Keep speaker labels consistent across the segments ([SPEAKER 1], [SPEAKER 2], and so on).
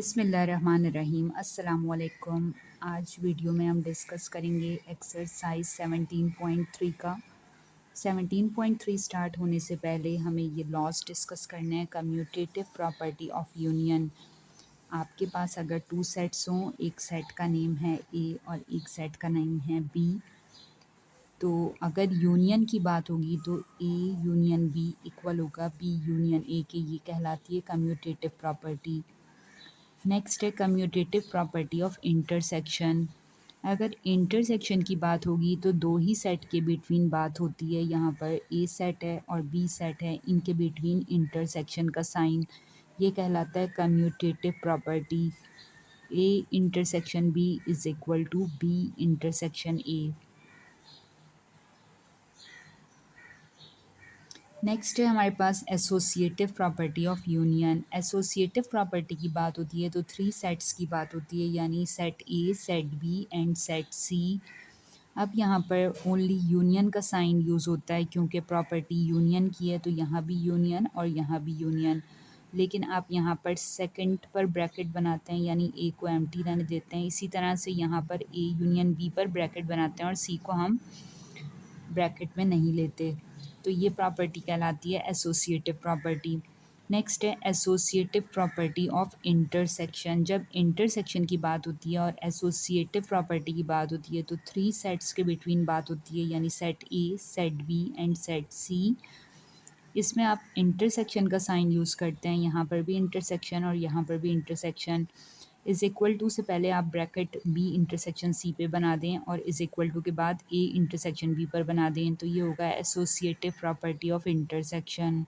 [SPEAKER 1] बिस्मिल्लाहिर्रहमानिर्रहीम। अस्सलामुअलैकुम। आज वीडियो में हम डिस्कस करेंगे एक्सरसाइज 17.3 का। 17.3 स्टार्ट होने से पहले हमें ये लॉज डिस्कस करना है। Commutative property of union. आपके पास अगर 2 सेट्स हों, एक सेट का नेम है ए और एक सेट का नेम है बी, तो अगर यूनियन की बात होगी तो ए यूनियन बी इक्वल होगा बी यूनियन ए के। ये कहलाती है कम्यूटेटिव प्रॉपर्टी। नेक्स्ट है कम्यूटेटिव प्रॉपर्टी ऑफ इंटरसेक्शन। अगर इंटरसेक्शन की बात होगी तो दो ही सेट के बिटवीन बात होती है। यहाँ पर ए सेट है और बी सेट है, इनके बिटवीन इंटरसेक्शन का साइन, ये कहलाता है commutative property. A intersection B is equal to B intersection A. Next है हमारे पास associative property of union. Associative property की बात होती है तो 3 सेट्स की बात होती है, यानी set A, set B and set C. अब यहाँ पर ओनली यूनियन का साइन यूज़ होता है क्योंकि प्रॉपर्टी यूनियन की है, तो यहाँ भी यूनियन और यहाँ भी यूनियन। लेकिन आप यहाँ पर सेकंड पर ब्रैकेट बनाते हैं, यानी ए को एम्प्टी रहने देते हैं। इसी तरह से यहाँ पर ए यूनियन बी पर ब्रैकेट बनाते हैं और सी को हम ब्रैकेट में नहीं लेते। तो ये प्रॉपर्टी कहलाती है एसोसिएटिव प्रॉपर्टी। नेक्स्ट है एसोसिएटिव प्रॉपर्टी ऑफ इंटरसेक्शन। जब इंटरसेक्शन की बात होती है और एसोसिएटिव प्रॉपर्टी की बात होती है तो 3 सेट्स के बिटवीन बात होती है, यानी set A, set B and set C. इसमें आप इंटरसेक्शन का साइन यूज़ करते हैं, यहाँ पर भी इंटरसेक्शन और यहाँ पर भी इंटरसेक्शन। इज़ इक्वल टू से पहले आप ब्रैकेट बी इंटरसेक्शन सी पे बना दें और इज़ इक्वल टू के बाद ए इंटरसेक्शन बी पर बना दें, तो ये होगा associative property of intersection.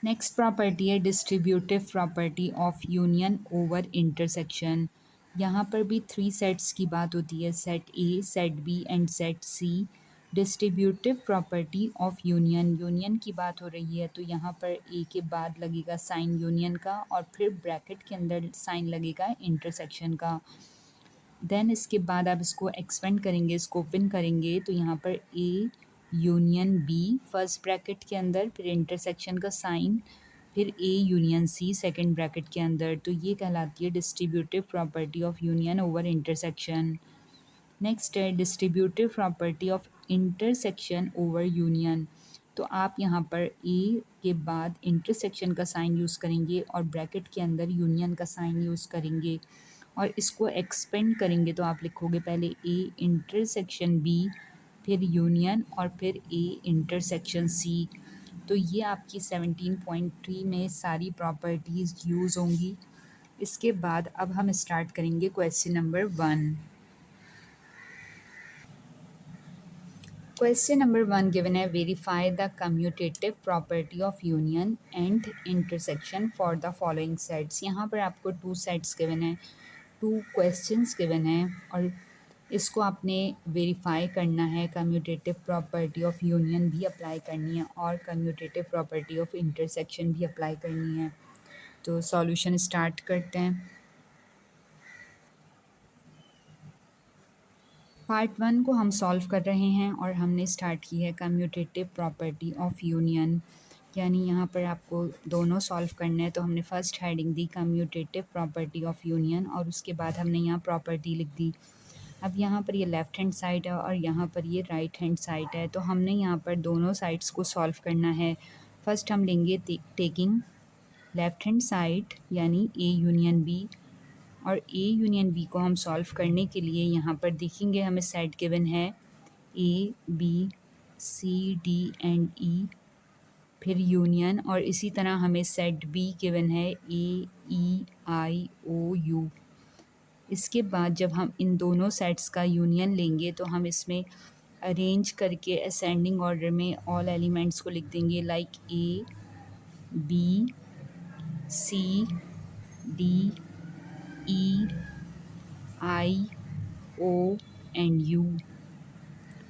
[SPEAKER 1] Next property है distributive property of union over intersection. यहाँ पर भी 3 सेट्स की बात होती है, set A, set B and set C. Distributive property of union, union की बात हो रही है तो यहाँ पर ए के बाद लगेगा साइन यूनियन का और फिर ब्रैकेट के अंदर साइन लगेगा इंटरसेक्शन का। देन इसके बाद आप इसको एक्सपेंड करेंगे, इसको ओपन करेंगे तो यहाँ पर A union B first bracket के अंदर, फिर इंटरसेक्शन का साइन, फिर A union C second bracket के अंदर। तो ये कहलाती है distributive property of union over intersection. Next है distributive property of intersection over union. तो आप यहाँ पर ए के बाद इंटरसेक्शन का साइन यूज़ करेंगे और ब्रैकेट के अंदर यूनियन का साइन यूज़ करेंगे और इसको एक्सपेंड करेंगे, तो आप लिखोगे पहले ए इंटरसेक्शन बी, फिर यूनियन और फिर ए इंटरसेक्शन सी। तो ये आपकी 17.3 में सारी प्रॉपर्टीज़ यूज़ होंगी। इसके बाद अब हम स्टार्ट करेंगे question number 1। Question number 1 given है, verify the commutative property of union and intersection for the following sets. यहाँ पर आपको 2 सेट्स गिवन है, 2 क्वेश्चंस गिवन है और इसको आपने वेरीफाई करना है। कम्यूटेटिव प्रॉपर्टी ऑफ यूनियन भी अप्लाई करनी है और कम्यूटेटिव प्रॉपर्टी ऑफ इंटरसेक्शन भी अप्लाई करनी है। तो सॉल्यूशन स्टार्ट करते हैं। पार्ट 1 को हम सॉल्व कर रहे हैं और हमने स्टार्ट की है कम्यूटेटिव प्रॉपर्टी ऑफ यूनियन, यानी यहाँ पर आपको दोनों सॉल्व करना है। तो हमने first heading the commutative property of union और उसके बाद हमने यहाँ प्रॉपर्टी लिख दी। अब यहाँ पर ये लेफ़्ट हैंड साइड है और यहाँ पर ये राइट हैंड साइड है, तो हमने यहाँ पर दोनों साइड्स को सॉल्व करना है। फर्स्ट हम लेंगे टेकिंग लेफ़्ट हैंड साइड, यानी ए यूनियन बी, और ए यूनियन बी को हम सॉल्व करने के लिए यहाँ पर देखेंगे हमें सेट गिवन है A B C D and E, फिर यूनियन, और इसी तरह हमें सेट बी गिवन है ए ई आई ओ यू। इसके बाद जब हम इन दोनों सेट्स का यूनियन लेंगे तो हम इसमें अरेंज करके असेंडिंग ऑर्डर में ऑल एलिमेंट्स को लिख देंगे, like a B C d e i o and u.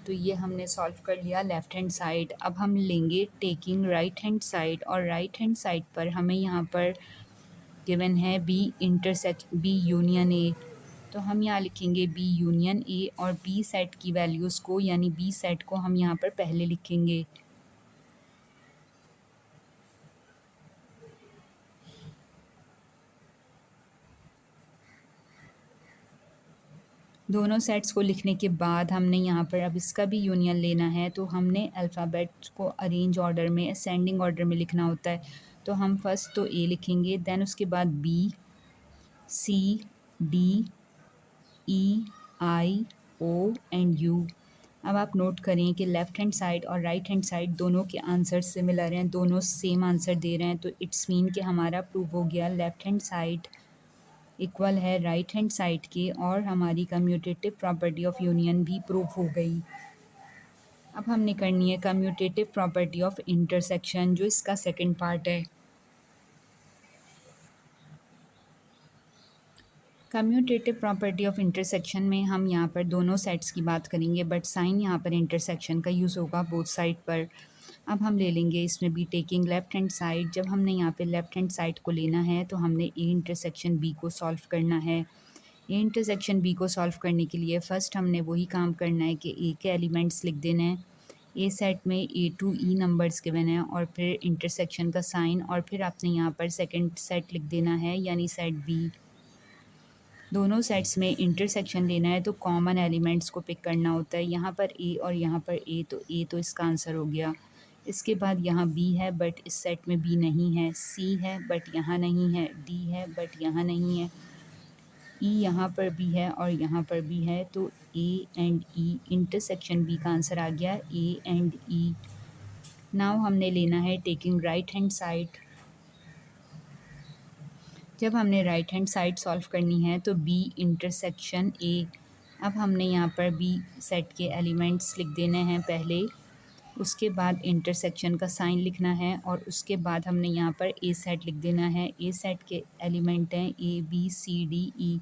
[SPEAKER 1] तो ये हमने सॉल्व कर लिया लेफ़्ट हैंड साइड। अब हम लेंगे टेकिंग राइट हैंड साइड, और राइट हैंड साइड पर हमें यहाँ पर गिवन है B intersect B union A, तो हम यहाँ लिखेंगे बी यूनियन ए और बी सेट की वैल्यूज़ को, यानी बी सेट को हम यहाँ पर पहले लिखेंगे। दोनों सेट्स को लिखने के बाद हमने यहाँ पर अब इसका भी यूनियन लेना है, तो हमने अल्फ़ाबेट को अरेंज ऑर्डर में असेंडिंग ऑर्डर में लिखना होता है। तो हम फर्स्ट तो ए लिखेंगे, देन उसके बाद b, C, d, e, i, o and u. अब आप नोट करें कि लेफ़्ट हैंड साइड और राइट हैंड साइड दोनों के आंसर सिमिलर हैं, दोनों सेम आंसर दे रहे हैं, तो इट्स मीन कि हमारा प्रूव हो गया लेफ़्ट हैंड साइड इक्वल है राइट हैंड साइड के, और हमारी कम्यूटेटिव प्रॉपर्टी ऑफ यूनियन भी प्रूव हो गई। अब हमने करनी है कम्यूटेटिव प्रॉपर्टी ऑफ इंटरसेक्शन, जो इसका सेकंड पार्ट है। कम्यूटेटिव प्रॉपर्टी ऑफ इंटरसेक्शन में हम यहाँ पर दोनों सेट्स की बात करेंगे, बट साइन यहाँ पर इंटरसेक्शन का यूज़ होगा बोथ साइड पर। अब हम ले लेंगे इसमें be taking left hand side. जब हमने यहाँ पे लेफ़्ट हैंड साइड को लेना है तो हमने ए इंटरसेक्शन बी को सॉल्व करना है। ए इंटरसेक्शन बी को सॉल्व करने के लिए फ़र्स्ट हमने वही काम करना है कि ए के एलिमेंट्स लिख देने हैं। ए सेट में ए टू ई नंबर्स गिवन है और फिर इंटरसेक्शन का साइन, और फिर आपने यहाँ पर सेकंड सेट लिख देना है यानी सेट बी। दोनों सेट्स में इंटरसेक्शन लेना है तो कॉमन एलिमेंट्स को पिक करना होता है। यहाँ पर ए और यहाँ पर ए, तो ए तो इसका आंसर हो गया। इसके बाद यहाँ बी है बट इस सेट में बी नहीं है, सी है बट यहाँ नहीं है, डी है बट यहाँ नहीं है, ई यहाँ पर भी है और यहाँ पर भी है, तो A and E intersection B का आंसर आ गया, ए एंड ई। नाउ हमने लेना है टेकिंग राइट हैंड साइड। जब हमने राइट हैंड साइड सॉल्व करनी है तो बी इंटरसेक्शन ए। अब हमने यहाँ पर बी सेट के एलिमेंट्स लिख देने हैं पहले, उसके बाद इंटरसेक्शन का साइन लिखना है और उसके बाद हमने यहाँ पर ए सेट लिख देना है। ए सेट के एलिमेंट हैं ए बी सी डी ई।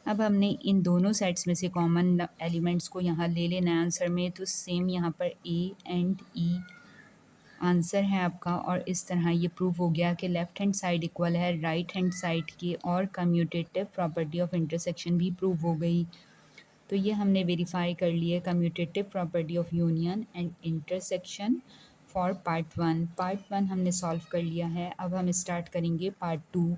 [SPEAKER 1] अब हमने इन दोनों सेट्स में से कॉमन एलिमेंट्स को यहाँ ले लेना है आंसर में, तो सेम यहाँ पर ए एंड ई आंसर है आपका। और इस तरह ये प्रूव हो गया कि लेफ़्ट हैंड साइड इक्वल है राइट हैंड साइड के, और कम्यूटेटिव प्रॉपर्टी ऑफ इंटरसेक्शन भी प्रूव हो गई। तो ये हमने वेरीफाई कर लिए commutative property of union and intersection for part 1। Part 1 हमने सॉल्व कर लिया है। अब हम स्टार्ट करेंगे पार्ट 2।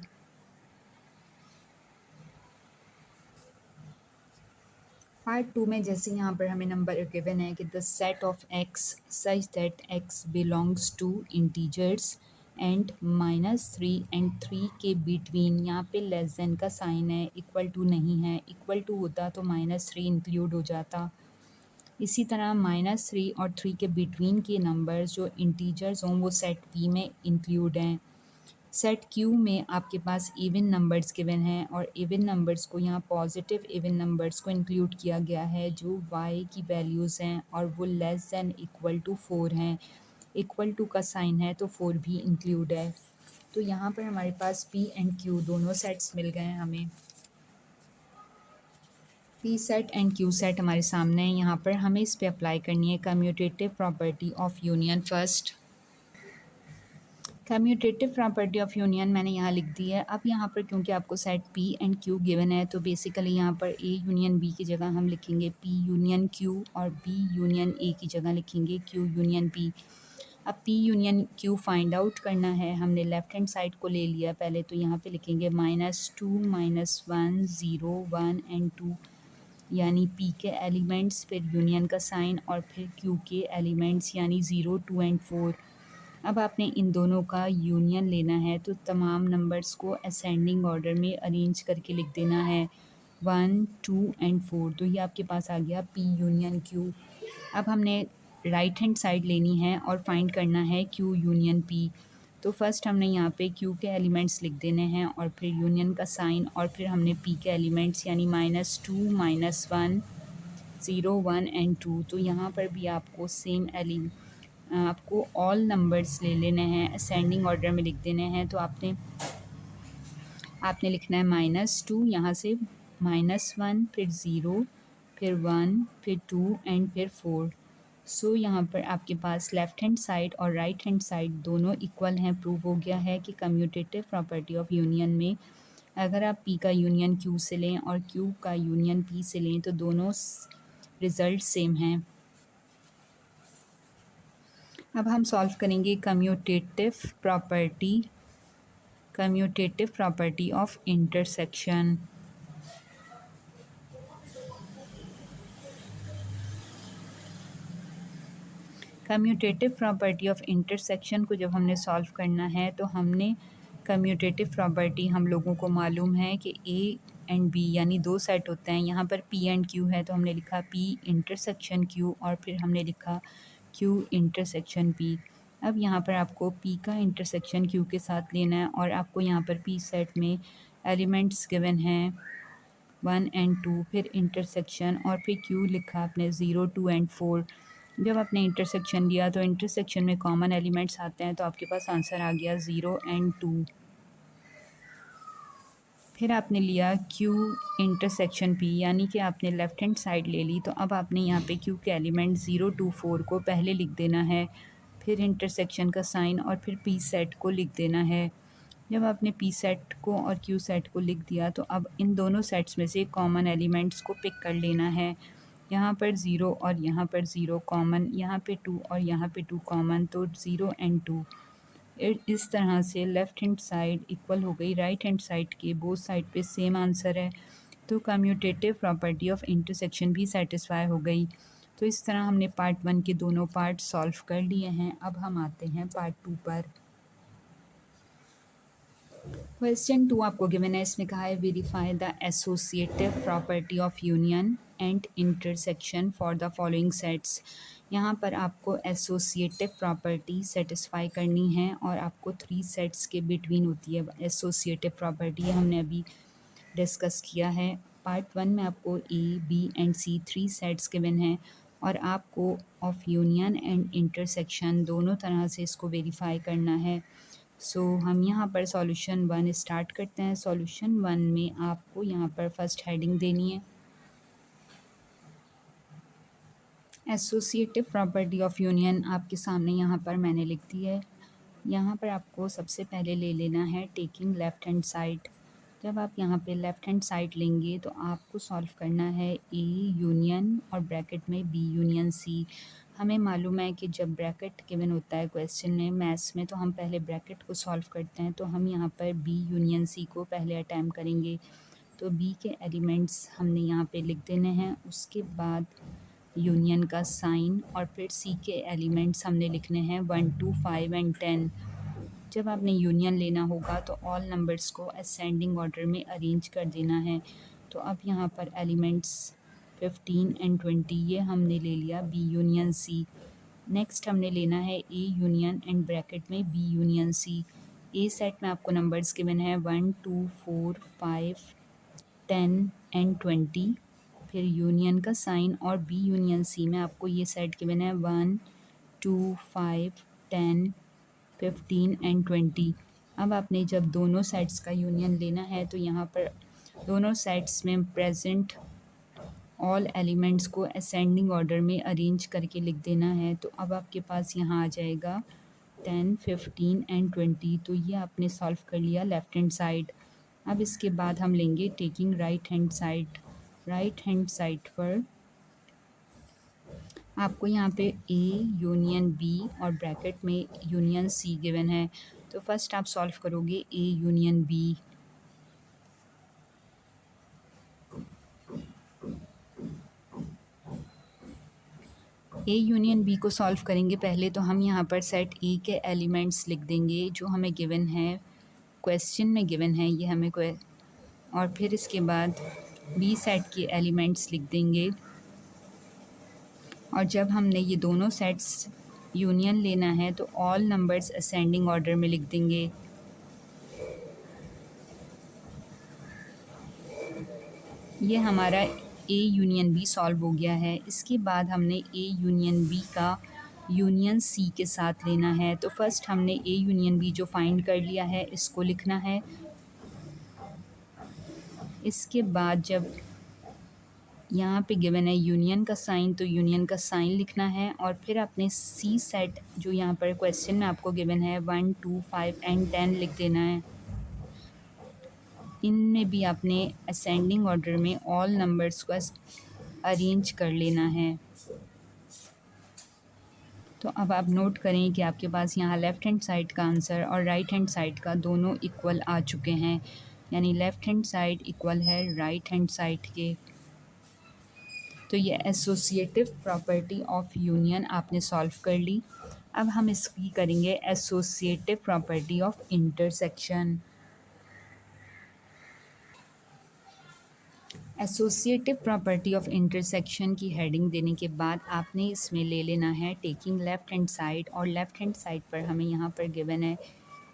[SPEAKER 1] पार्ट 2 में जैसे यहाँ पर हमें नंबर गिवन है कि the set of x such that x belongs to integers and -3 and 3 के बिटवीन, यहाँ पे लेस देन का साइन है, इक्वल टू नहीं है। इक्वल टू होता तो -3 इंक्लूड हो जाता। इसी तरह -3 और 3 के बिटवीन के नंबर्स जो इंटीजर्स हों वो सेट पी में इंक्लूड हैं। सेट क्यू में आपके पास इवन नंबर्स गिवन हैं और इवन नंबर्स को यहाँ पॉजिटिव इवन नंबर्स को इंक्लूड किया गया है जो वाई की वैल्यूज़ हैं और वो लेस दैन इक्वल टू 4 हैं। इक्वल टू का साइन है तो 4 भी इंक्लूड है। तो यहाँ पर हमारे पास पी एंड क्यू दोनों सेट्स मिल गए हैं हमें। P set and Q set हमारे सामने है। यहाँ पर हमें इस पर अप्लाई करनी है commutative property of union. First commutative property of union मैंने यहाँ लिख दी है। अब यहाँ पर क्योंकि आपको set P and Q given है तो बेसिकली यहाँ पर ए यूनियन बी की जगह हम लिखेंगे पी यूनियन क्यू और बी यूनियन ए की जगह लिखेंगे क्यू यूनियन पी। अब P union Q find out करना है। हमने लेफ़्ट हैंड साइड को ले लिया पहले, तो यहाँ पे लिखेंगे -2 -1 0 1 एंड 2, यानी पी के एलिमेंट्स फिर यूनियन का साइन और फिर क्यू के एलिमेंट्स यानी 0 2 एंड 4। अब आपने इन दोनों का यूनियन लेना है तो तमाम नंबर्स को असेंडिंग ऑर्डर में अरेंज करके लिख देना है 1 2 एंड 4। तो ये आपके पास आ गया पी यूनियन क्यू। अब हमने राइट हैंड साइड लेनी है और फाइंड करना है क्यू यूनियन पी। तो फर्स्ट हमने यहाँ पे क्यू के एलिमेंट्स लिख देने हैं और फिर यूनियन का साइन और फिर हमने पी के एलिमेंट्स यानी -2 -1 0 1 एंड 2। तो यहाँ पर भी आपको सेम आपको ऑल नंबर्स ले लेने हैं, असेंडिंग ऑर्डर में लिख देने हैं। तो आपने लिखना है -2, यहाँ से -1 फिर 0 फिर 1 फिर 2 एंड फिर 4। सो यहाँ पर आपके पास लेफ़्ट हैंड साइड और राइट हैंड साइड दोनों इक्वल हैं। प्रूव हो गया है कि कम्यूटेटिव प्रॉपर्टी ऑफ यूनियन में अगर आप पी का यूनियन क्यू से लें और क्यू का यूनियन पी से लें तो दोनों रिज़ल्ट सेम हैं। अब हम सॉल्व करेंगे commutative property of intersection. Commutative property of intersection को जब हमने सॉल्व करना है तो हमने कम्यूटेटिव प्रॉपर्टी हम लोगों को मालूम है कि ए एंड बी यानी दो सेट होते हैं। यहाँ पर पी एंड क्यू है तो हमने लिखा पी इंटरसेक्शन क्यू और फिर हमने लिखा क्यू इंटरसेक्शन पी। अब यहाँ पर आपको पी का इंटरसेक्शन क्यू के साथ लेना है और आपको यहाँ पर पी सेट में एलिमेंट्स गिवन हैं 1 एंड 2, फिर इंटरसेक्शन और फिर क्यू लिखा आपने 0 2 एंड 4। जब आपने इंटरसेक्शन लिया तो इंटरसेक्शन में कॉमन एलिमेंट्स आते हैं तो आपके पास आंसर आ गया 0 एंड 2। फिर आपने लिया क्यू इंटरसेक्शन पी यानी कि आपने लेफ़्ट हैंड साइड ले ली। तो अब आपने यहाँ पे क्यू के एलिमेंट 0 2 4 को पहले लिख देना है, फिर इंटरसेक्शन का साइन और फिर पी सेट को लिख देना है। जब आपने पी सेट को और क्यू सेट को लिख दिया तो अब इन दोनों सेट्स में से कॉमन एलिमेंट्स को पिक कर लेना है। यहाँ पर 0 और यहाँ पर 0 कॉमन, यहाँ पे 2 और यहाँ पे 2 कॉमन, तो 0 एंड 2। इस तरह से लेफ़्ट हैंड साइड इक्वल हो गई राइट हैंड साइड के, बोथ साइड पे सेम आंसर है। तो कम्यूटेटिव प्रॉपर्टी ऑफ इंटरसेक्शन भी सेटिस्फाई हो गई। तो इस तरह हमने पार्ट 1 के दोनों पार्ट सॉल्व कर लिए हैं। अब हम आते हैं पार्ट 2 पर। क्वेश्चन 2 आपको गिवन है, इसमें कहा है verify the associative property of union and intersection for the following sets. यहाँ पर आपको एसोसिएटिव प्रॉपर्टी सेटिस्फाई करनी है और आपको 3 सेट्स के बिटवीन होती है एसोसिएटिव प्रॉपर्टी, हमने अभी डिस्कस किया है। पार्ट 1 में आपको A B and C 3 sets given हैं और आपको ऑफ यूनियन एंड इंटरसेक्शन दोनों तरह से इसको वेरीफाई करना है। हम यहाँ पर सॉल्यूशन 1 स्टार्ट करते हैं। सॉल्यूशन 1 में आपको यहाँ पर फर्स्ट हेडिंग देनी है एसोसिएटिव प्रॉपर्टी ऑफ यूनियन, आपके सामने यहाँ पर मैंने लिख दी है। यहाँ पर आपको सबसे पहले ले लेना है टेकिंग लेफ़्ट हैंड साइड। जब आप यहाँ पे लेफ़्ट हैंड साइड लेंगे तो आपको सॉल्व करना है ए यूनियन और ब्रैकेट में बी यूनियन सी। हमें मालूम है कि जब ब्रैकेट गिवन होता है क्वेश्चन में मैथ्स में तो हम पहले ब्रैकेट को सॉल्व करते हैं। तो हम यहाँ पर बी यूनियन सी को पहले अटैम्प्ट करेंगे। तो बी के एलिमेंट्स हमने यहाँ पे लिख देने हैं, उसके बाद यूनियन का साइन और फिर सी के एलिमेंट्स हमने लिखने हैं 1 2 5 एंड 10। जब आपने यूनियन लेना होगा तो ऑल नंबर्स को असेंडिंग ऑर्डर में अरेंज कर देना है। तो अब यहाँ पर एलिमेंट्स 15 एंड 20 ये हमने ले लिया बी यूनियन सी। नेक्स्ट हमने लेना है ए यूनियन एंड ब्रैकेट में बी यूनियन सी। ए सेट में आपको नंबर्स गिवन है 1 2 4 5 10 एंड 20। फिर यूनियन का साइन और बी यूनियन सी में आपको ये सेट गिवन है 1 2 5 10 15 एंड 20। अब आपने जब दोनों सेट्स का यूनियन लेना है तो यहाँ पर दोनों सेट्स में प्रेजेंट ऑल एलिमेंट्स को असेंडिंग ऑर्डर में अरेंज करके लिख देना है। तो अब आपके पास यहाँ आ जाएगा 10 15 एंड 20। तो ये आपने सॉल्व कर लिया लेफ़्ट हैंड साइड। अब इसके बाद हम लेंगे taking right hand side. Right hand side पर आपको यहाँ पे ए यूनियन बी और ब्रैकेट में यूनियन सी गिवन है। तो फर्स्ट आप सॉल्व करोगे A union B. A union B को सॉल्व करेंगे पहले तो हम यहाँ पर सेट ए के एलिमेंट्स लिख देंगे जो हमें गिवन है, क्वेश्चन में गिवन है ये हमें और फिर इसके बाद बी सेट के एलिमेंट्स लिख देंगे। और जब हमने ये दोनों सेट्स यूनियन लेना है तो ऑल नंबर्स असेंडिंग ऑर्डर में लिख देंगे। ये हमारा ए यूनियन बी सॉल्व हो गया है। इसके बाद हमने ए यूनियन बी का यूनियन सी के साथ लेना है। तो फर्स्ट हमने ए यूनियन बी जो फाइंड कर लिया है इसको लिखना है। इसके बाद जब यहाँ पे गिवन है यूनियन का साइन तो यूनियन का साइन लिखना है और फिर अपने सी सेट जो यहाँ पर क्वेश्चन में आपको गिवन है 1 2 5 एंड 10 लिख देना है। इनमें भी आपने असेंडिंग ऑर्डर में ऑल नंबर्स को अरेंज कर लेना है। तो अब आप नोट करें कि आपके पास यहाँ लेफ़्ट हैंड साइड का आंसर और राइट हैंड साइड का दोनों इक्वल आ चुके हैं, यानी लेफ़्ट हैंड साइड इक्वल है राइट हैंड साइड के। तो ये एसोसिएटिव प्रॉपर्टी ऑफ यूनियन आपने सॉल्व कर ली। अब हम इसकी करेंगे associative property of intersection. Associative property of intersection की हेडिंग देने के बाद आपने इसमें ले लेना है टेकिंग लेफ़्ट हैंड साइड, और लेफ़्ट हैंड साइड पर हमें यहाँ पर गिवन है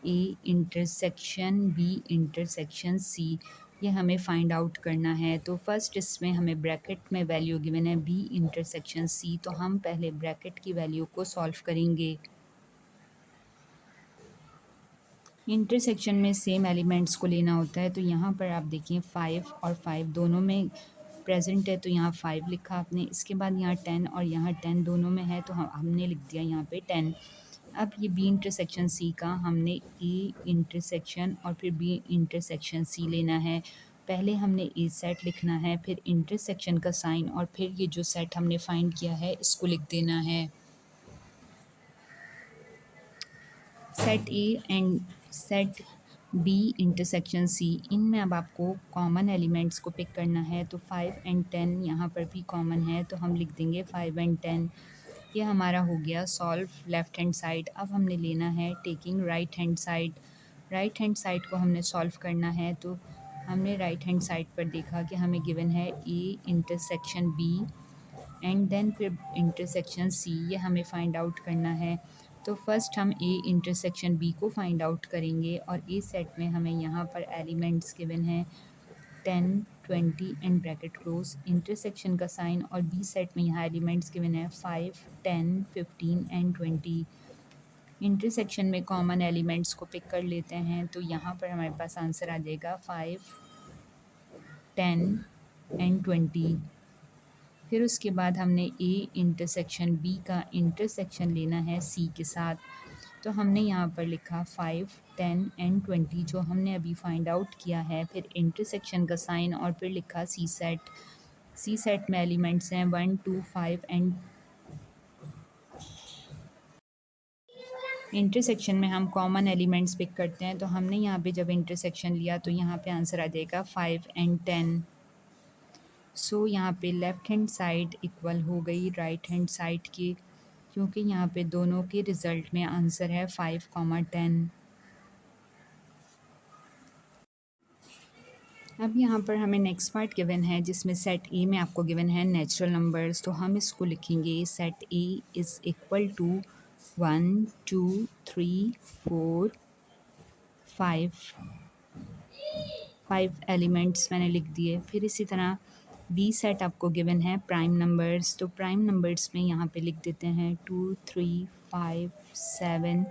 [SPEAKER 1] A intersection B intersection C, ये हमें फाइंड आउट करना है। तो फर्स्ट इसमें हमें ब्रैकेट में वैल्यू गिवन है बी इंटरसेक्शन सी, तो हम पहले ब्रैकेट की वैल्यू को सॉल्व करेंगे। इंटरसेक्शन में सेम एलिमेंट्स को लेना होता है, तो यहाँ पर आप देखिए 5 और 5 दोनों में प्रेजेंट है, तो यहाँ 5 लिखा आपने। इसके बाद यहाँ 10 और यहाँ 10 दोनों में है, तो हमने लिख दिया यहाँ पे 10। अब ये बी इंटरसेक्शन सी का हमने ए इंटरसेक्शन और फिर बी इंटरसेक्शन सी लेना है। पहले हमने ए सेट लिखना है, फिर इंटरसेक्शन का साइन, और फिर ये जो सेट हमने फाइंड किया है इसको लिख देना है। Set A and set B intersection C, इनमें अब आपको कॉमन एलिमेंट्स को पिक करना है। तो 5 एंड 10 यहाँ पर भी कॉमन है, तो हम लिख देंगे 5 एंड 10। ये हमारा हो गया सॉल्व लेफ़्ट हैंड साइड। अब हमने लेना है taking right hand side. Right hand side को हमने सॉल्व करना है, तो हमने राइट हैंड साइड पर देखा कि हमें गिवन है A intersection B and then फिर इंटरसेक्शन सी, ये हमें फाइंड आउट करना है। तो फर्स्ट हम ए इंटरसेक्शन बी को फाइंड आउट करेंगे, और ए सेट में हमें यहाँ पर एलिमेंट्स गिवन हैं 10 20 एंड ब्रैकेट क्लोज इंटरसेक्शन का साइन, और बी सेट में यहाँ एलिमेंट्स गिवन है 5 10 15 एंड 20। इंटरसेक्शन में कॉमन एलिमेंट्स को पिक कर लेते हैं, तो यहाँ पर हमारे पास आंसर आ जाएगा 5 10 एंड 20। फिर उसके बाद हमने ए इंटरसेक्शन बी का इंटरसेक्शन लेना है सी के साथ, तो हमने यहाँ पर लिखा 5 10 एंड 20 जो हमने अभी फाइंड आउट किया है। फिर इंटरसेक्शन का साइन, और फिर लिखा सी सेट। सी सेट में एलिमेंट्स हैं 1 2 5 एंड इंटरसेक्शन में हम कॉमन एलिमेंट्स पिक करते हैं, तो हमने यहाँ पे जब इंटरसेक्शन लिया तो यहाँ पे आंसर आ जाएगा 5 एंड 10। सो यहाँ पे लेफ़्ट हैंड साइड इक्वल हो गई राइट हैंड साइड की, क्योंकि यहाँ पे दोनों के रिज़ल्ट में आंसर है 5 10। अब यहाँ पर हमें नेक्स्ट पार्ट गिवन है जिसमें सेट ए में आपको गिवन है नेचुरल नंबर्स, तो हम इसको लिखेंगे set A is equal to 1 2 3 4 5 elements मैंने लिख दिए। फिर इसी तरह बी सेट आपको गिवन है प्राइम नंबर्स, तो प्राइम नंबर्स में यहाँ पे लिख देते हैं 2 3 5 7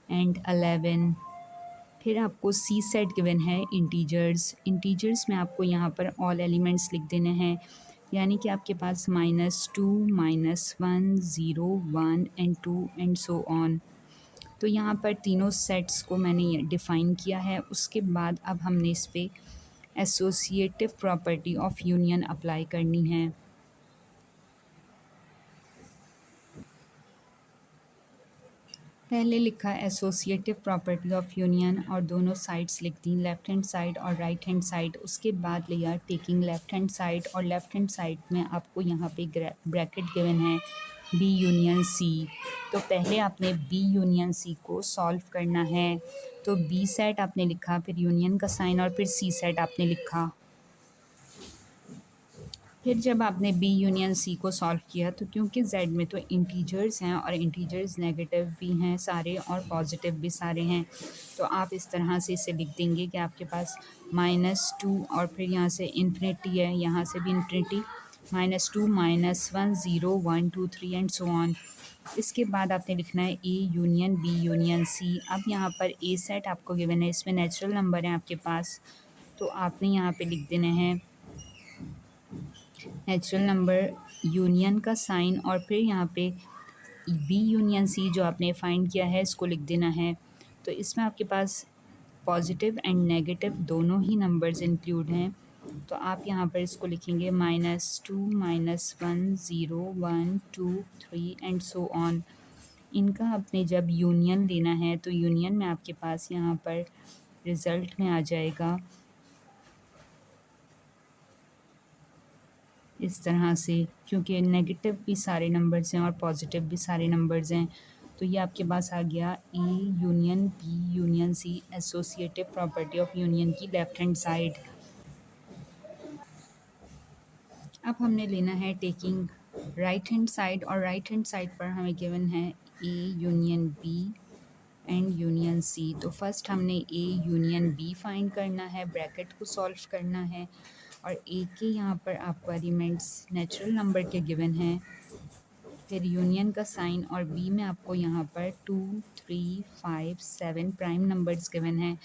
[SPEAKER 1] एंड 11। फिर आपको सी सेट गिवन है इंटीजर्स। इंटीजर्स में आपको यहाँ पर ऑल एलिमेंट्स लिख देने हैं, यानी कि आपके पास -2 -1 0 1 एंड 2 एंड सो ऑन। तो यहाँ पर तीनों सेट्स को मैंने डिफ़ाइन किया है। उसके बाद अब हमने इस पे associative property of union apply करनी है। पहले लिखा एसोसिएटिव प्रॉपर्टी ऑफ यूनियन और दोनों साइड्स लिख दी, लेफ़्ट हैंड साइड और राइट हैंड साइड। उसके बाद लिया टेकिंग लेफ़्ट हैंड साइड, और लेफ़्ट हैंड साइड में आपको यहाँ पे ब्रैकेट गिवन है बी यूनियन सी। तो पहले आपने बी यूनियन सी को सॉल्व करना है। तो बी सेट आपने लिखा, फिर यूनियन का साइन, और फिर सी सेट आपने लिखा। फिर जब आपने बी यूनियन सी को सॉल्व किया, तो क्योंकि जेड में तो इंटीजर्स हैं और इंटीजर्स नेगेटिव भी हैं सारे और पॉजिटिव भी सारे हैं, तो आप इस तरह से इसे लिख देंगे कि आपके पास -2 और फिर यहाँ से इन्फिनिटी है, यहाँ से भी इन्फिनिटी, -2 -1 0 1 2 3 एंड सो ऑन। इसके बाद आपने लिखना है A union B union C. अब यहाँ पर ए सेट आपको गिवन है, इसमें नेचुरल नंबर है आपके पास, तो आपने यहाँ पे लिख देने हैं नेचुरल नंबर यूनियन का साइन, और फिर यहाँ पे बी यूनियन सी जो आपने फाइंड किया है इसको लिख देना है। तो इसमें आपके पास पॉजिटिव एंड नेगेटिव दोनों ही नंबर्स इंक्लूड हैं, तो आप यहाँ पर इसको लिखेंगे -2 -1 0 1 2 3 एंड सो ऑन। इनका आपने जब यूनियन लेना है, तो यूनियन में आपके पास यहाँ पर रिज़ल्ट में आ जाएगा इस तरह से, क्योंकि नेगेटिव भी सारे नंबर्स हैं और पॉजिटिव भी सारे नंबर्स हैं। तो ये आपके पास आ गया A union B union C associative property of union की लेफ्ट हैंड साइड। अब हमने लेना है टेकिंग राइट हैंड साइड, और राइट हैंड साइड पर हमें गिवन है A union B and union C. तो फर्स्ट हमने ए यूनियन बी फाइंड करना है, ब्रैकेट को सॉल्व करना है, और ए के यहाँ पर आपको एलिमेंट्स नेचुरल नंबर के गिवन हैं, फिर यूनियन का साइन, और बी में आपको यहाँ पर 2, 3, 5, 7 प्राइम नंबर्स गिवन हैं।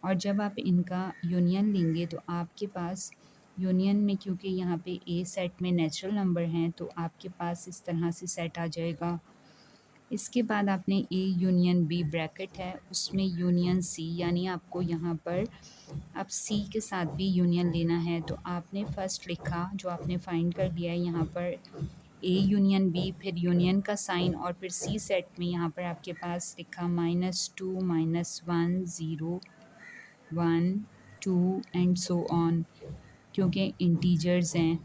[SPEAKER 1] और जब आप इनका यूनियन लेंगे तो आपके पास यूनियन में, क्योंकि यहाँ पे ए सेट में नेचुरल नंबर हैं, तो आपके पास इस तरह से सेट आ जाएगा। इसके बाद आपने ए यूनियन बी ब्रैकेट है उसमें यूनियन सी, यानी आपको यहाँ पर अब सी के साथ भी यूनियन लेना है। तो आपने फर्स्ट लिखा जो आपने फाइंड कर दिया है यहाँ पर ए यूनियन बी, फिर यूनियन का साइन, और फिर सी सेट में यहाँ पर आपके पास लिखा -2, -1, 0, 1, 2 एंड सो ऑन, क्योंकि इंटीजर्स हैं।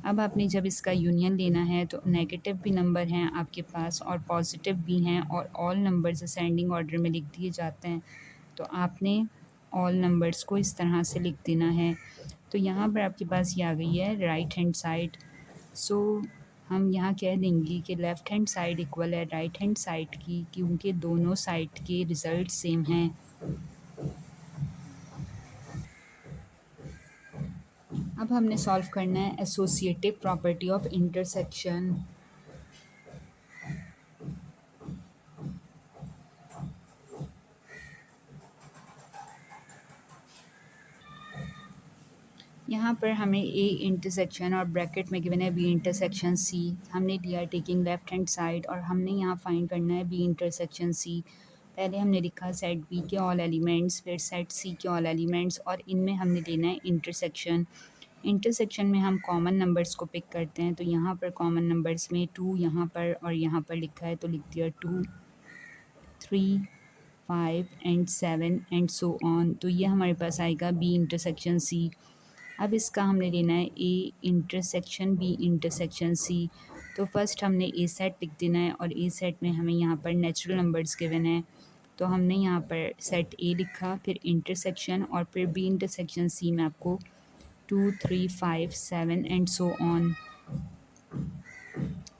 [SPEAKER 1] अब आपने जब इसका यूनियन लेना है तो नेगेटिव भी नंबर हैं आपके पास और पॉजिटिव भी हैं, और ऑल नंबर्स असेंडिंग ऑर्डर में लिख दिए जाते हैं। तो आपने ऑल नंबर्स को इस तरह से लिख देना है। तो यहाँ पर आपके पास ये आ गई है राइट हैंड साइड। सो हम यहाँ कह देंगे कि लेफ़्ट हैंड साइड इक्वल है राइट हैंड साइड की, क्योंकि दोनों साइड के रिज़ल्ट सेम हैं। अब हमने सॉल्व करना है एसोसिएटिव प्रॉपर्टी ऑफ इंटरसेक्शन। यहाँ पर हमें ए इंटरसेक्शन और ब्रैकेट में गिवन है बी इंटरसेक्शन सी। हमने लिया टेकिंग लेफ्ट हैंड साइड, और हमने यहाँ फाइंड करना है बी इंटरसेक्शन सी। पहले हमने लिखा सेट बी के ऑल एलिमेंट्स, फिर सेट सी के ऑल एलिमेंट्स, और इनमें हमने लेना है इंटरसेक्शन। इंटरसेक्शन में हम कॉमन नंबर्स को पिक करते हैं। तो यहाँ पर कॉमन नंबर्स में 2 यहाँ पर और यहाँ पर लिखा है, तो लिख दिया 2, 3, 5 एंड 7 एंड सो ऑन। तो ये हमारे पास आएगा बी इंटरसेक्शन सी। अब इसका हमने लेना है A intersection B intersection C. तो फर्स्ट हमने ए सेट लिख देना है, और ए सेट में हमें यहाँ पर नेचुरल नंबर्स गिवन है। तो हमने यहाँ पर सेट ए लिखा, फिर इंटरसेक्शन, और फिर बी इंटरसेक्शन सी में आपको 2, 3, 5, 7 एंड सो ऑन।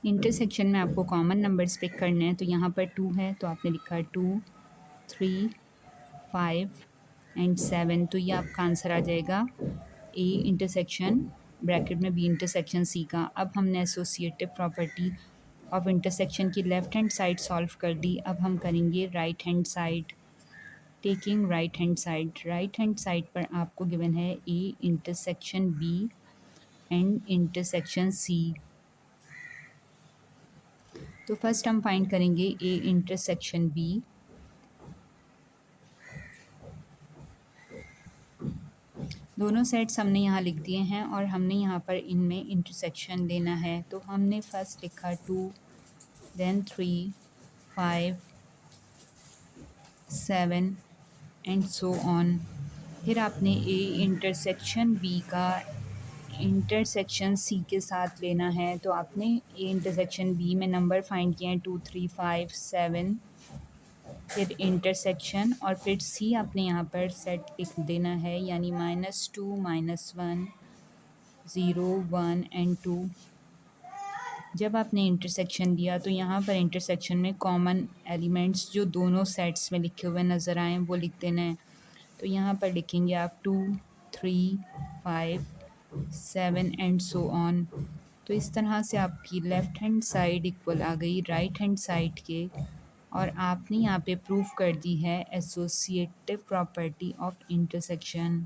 [SPEAKER 1] इंटरसेक्शन में आपको कॉमन नंबर्स पिक करने हैं। तो यहाँ पर 2 है तो आपने लिखा 2, 3, 5 एंड 7। तो ये आपका आंसर आ जाएगा ए इंटरसेक्शन ब्रैकेट में बी इंटरसेक्शन सी का। अब हमने एसोसिएटिव प्रॉपर्टी ऑफ इंटरसेक्शन की लेफ़्ट हैंड साइड सॉल्व कर दी। अब हम करेंगे right hand side. Taking right hand side, right hand side पर आपको गिवन है A intersection B and intersection C. तो फर्स्ट हम फाइंड करेंगे ए इंटरसेक्शन बी। दोनों सेट्स हमने यहाँ लिख दिए हैं, और हमने यहाँ पर इनमें इंटरसेक्शन लेना है। तो हमने फर्स्ट लिखा 2, देन 3, 5, 7 एंड सो ऑन। फिर आपने ए इंटरसेक्शन बी का इंटरसेक्शन सी के साथ लेना है। तो आपने ए इंटरसेक्शन बी में नंबर फाइंड किए हैं 2, 3, 5, 7, फिर इंटरसेक्शन, और फिर सी आपने यहाँ पर सेट लिख देना है, यानी -2, -1, 0, 1 एंड 2। जब आपने इंटरसेक्शन दिया तो यहाँ पर इंटरसेक्शन में कॉमन एलिमेंट्स जो दोनों सेट्स में लिखे हुए नज़र आएँ वो लिख देना है। तो यहाँ पर लिखेंगे आप 2, 3, 5, 7 एंड सो ऑन। तो इस तरह से आपकी लेफ़्ट हैंड साइड इक्वल आ गई राइट हैंड साइड के, और आपने यहाँ पे प्रूफ कर दी है एसोसिएटिव प्रॉपर्टी ऑफ इंटरसेक्शन।